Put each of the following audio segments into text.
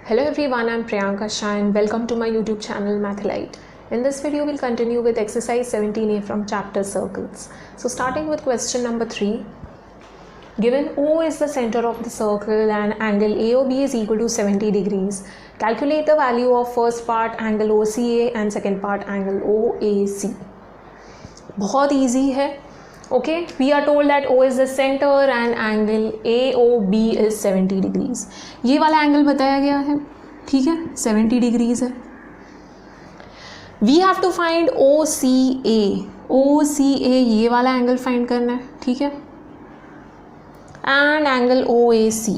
Hello everyone, I'm Priyanka Shah and welcome to my YouTube channel Mathlite. In this video, we'll continue with exercise 17a from chapter circles. So starting with question number 3. Given O is the center of the circle and angle AOB is equal to 70 degrees, calculate the value of first part angle OCA and second part angle OAC. बहुत easy है. Okay, we are told that O is the center and angle AOB is 70 degrees. ये वाला angle बताया गया है, ठीक है, 70 degrees है. We have to find OCA. OCA ये वाला एंगल फाइंड करना है, ठीक है, एंड एंगल OAC.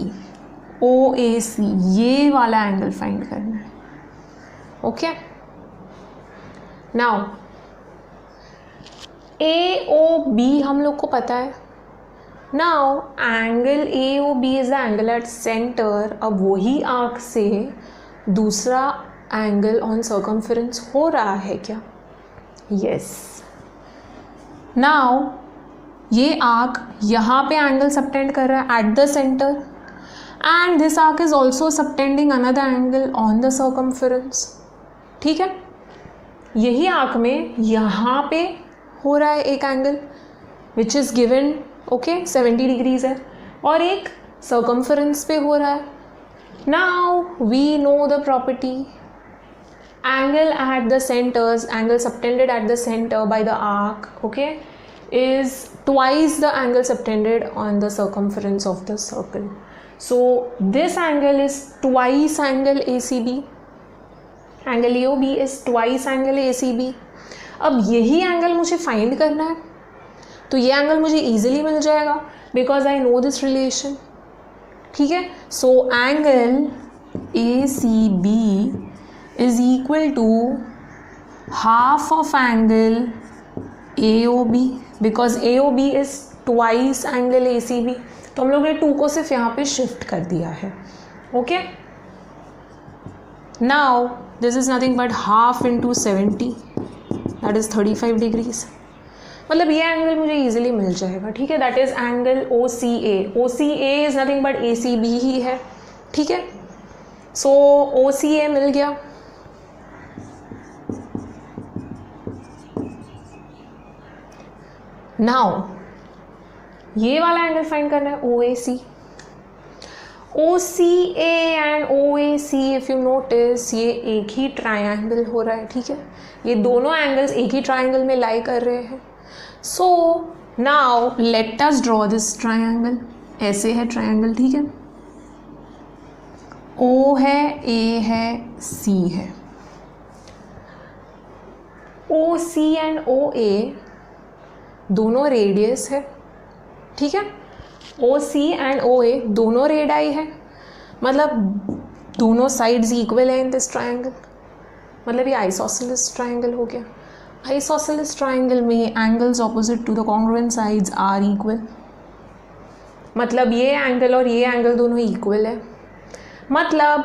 OAC ये वाला एंगल फाइंड करना है. ओके, नाउ AOB हम लोग को पता है. Now angle AOB is the angle at centre. अब वही आर्क से दूसरा एंगल ऑन सर्कमफेरेंस हो रहा है क्या? यस. नाउ ये आर्क यहाँ पे एंगल सबटेंड कर रहा है eight the centre and this arc is also subtending another angle on the circumference. ठीक है, यही आर्क में यहाँ पे हो रहा है एक angle which is given, okay, 70 degrees है, और एक सर्कमफेरेंस पे हो रहा है. Now we know the property angle at the centres, angle subtended at the centre by the arc, okay, is twice the angle subtended on the circumference of the circle. So this angle is twice angle ACB. Angle AOB is twice angle ACB. अब यही angle मुझे find करना है, तो ये angle मुझे easily मिल जाएगा because I know this relation. ठीक है, so angle ACB is equal to half of angle AOB because AOB is twice angle ACB. तो हम लोग ने 2 को सिर्फ यहाँ पे शिफ्ट कर दिया है. Okay, now this is nothing but half into 70, that is 35 degrees. मतलब ये एंगल मुझे इजीली मिल जाएगा. ठीक है, that is angle OCA. OCA is nothing but ACB ही है. ठीक है, सो OCA मिल गया. नाउ ये वाला एंगल फाइंड करना है OAC. OCA and OAC if you notice ये एक ही ट्रायंगल हो रहा है. ठीक है, ये दोनों एंगल्स एक ही ट्रायंगल में लाई कर रहे हैं. So now let us draw this triangle. ऐसे है ट्रायंगल. ठीक है, O है, A है, C है. OC एंड OA दोनों रेडियस है. ठीक है, OC एंड OA दोनों रेडाई है, मतलब दोनों साइड्स इक्वल है इन दिस ट्रायंगल. मतलब ये आइसोसेलेस ट्रायंगल हो गया. आइसोसेलेस ट्रायंगल में angles opposite to the congruent sides are equal. मतलब ये एंगल और ये एंगल दोनों इक्वल है. मतलब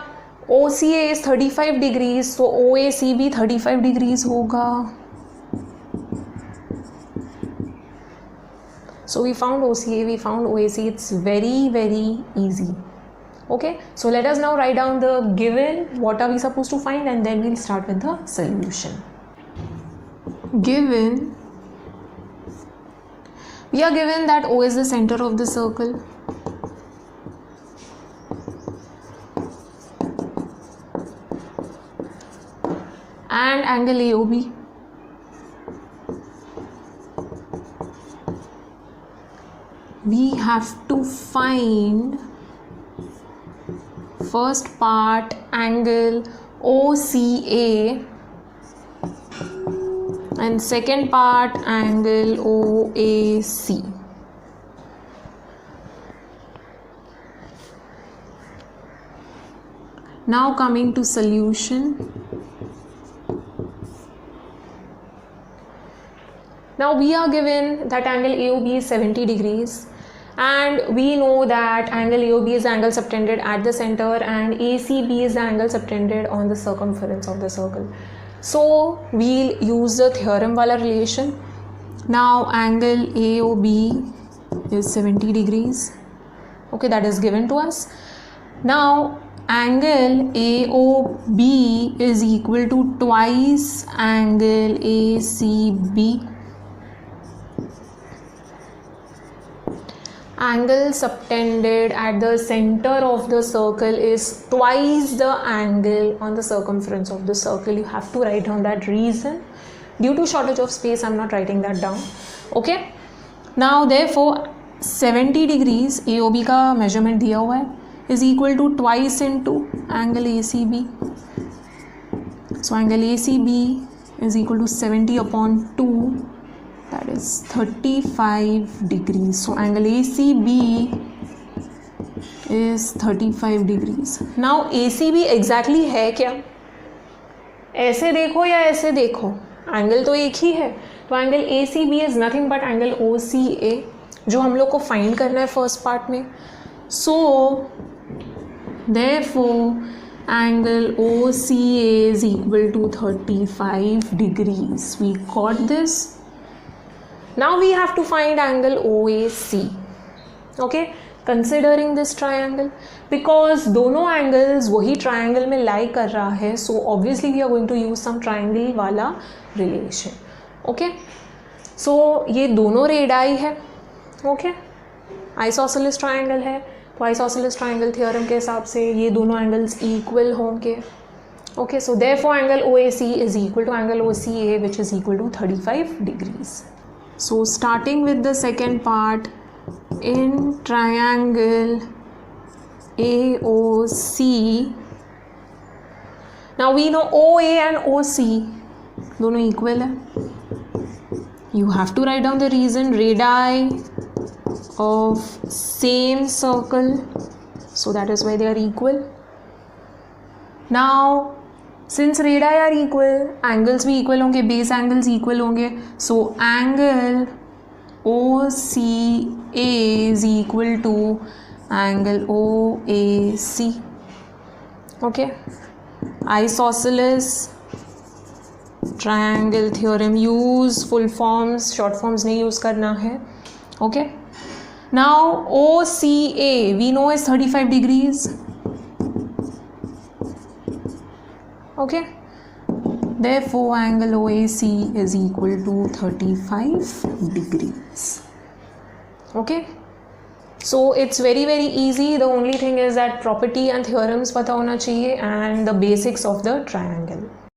OCA इज 35 डिग्रीज, तो OAC भी 35 डिग्रीज होगा. So we found OCA, we found OAC. It's very easy. Okay, so let us now write down the given, what are we supposed to find, and then we'll start with the solution. Given, we are given that O is the center of the circle. And angle AOB. We have to find first part angle OCA and second part angle OAC. Now coming to solution. Now we are given that angle AOB is 70 degrees. And we know that angle AOB is the angle subtended at the center and ACB is the angle subtended on the circumference of the circle. So we'll use the theorem wala relation. Now angle AOB is 70 degrees. Okay, that is given to us. Now angle AOB is equal to twice angle ACB. Angle subtended at the center of the circle is twice the angle on the circumference of the circle. You have to write down that reason. Due to shortage of space, I'm not writing that down. Okay. Now therefore 70 degrees AOB का measurement दिया हुआ है is equal to twice into angle ACB. So angle ACB is equal to 70 upon 2, that is 35 degrees. So angle ACB is 35 degrees. Now ACB exactly है क्या? ऐसे देखो या ऐसे देखो, एंगल तो एक ही है. तो angle ACB is nothing but angle OCA जो हम लोग को फाइंड करना है फर्स्ट पार्ट में. सो therefore angle OCA is equal to 35 degrees. We got this. Now we have to find angle OAC. Okay, considering this triangle, because दोनों angles वही triangle में lie कर रहा है, so obviously we are going to use some triangle वाला relation. Okay, so ये दोनों radii है. Okay, isosceles triangle है, तो isosceles triangle theorem के हिसाब से ये दोनों angles equal होंगे. Okay, so therefore angle OAC is equal to angle OCA, which is equal to 35 degrees. So starting with the second part, in triangle AOC, now we know OA and OC दोनों equal है. You have to write down the reason. Radii of same circle, so that is why they are equal. Now since radii are equal, angles भी equal होंगे, base angles equal होंगे, so angle OCA is equal to angle OAC. Okay, isosceles triangle theorem, use full forms, short forms नहीं use करना है. Okay, now OCA we know is 35 degrees. Okay, therefore angle OAC is equal to 35 degrees. Okay, so it's very easy. The only thing is that property and theorems पता होना चाहिए and the basics of the triangle.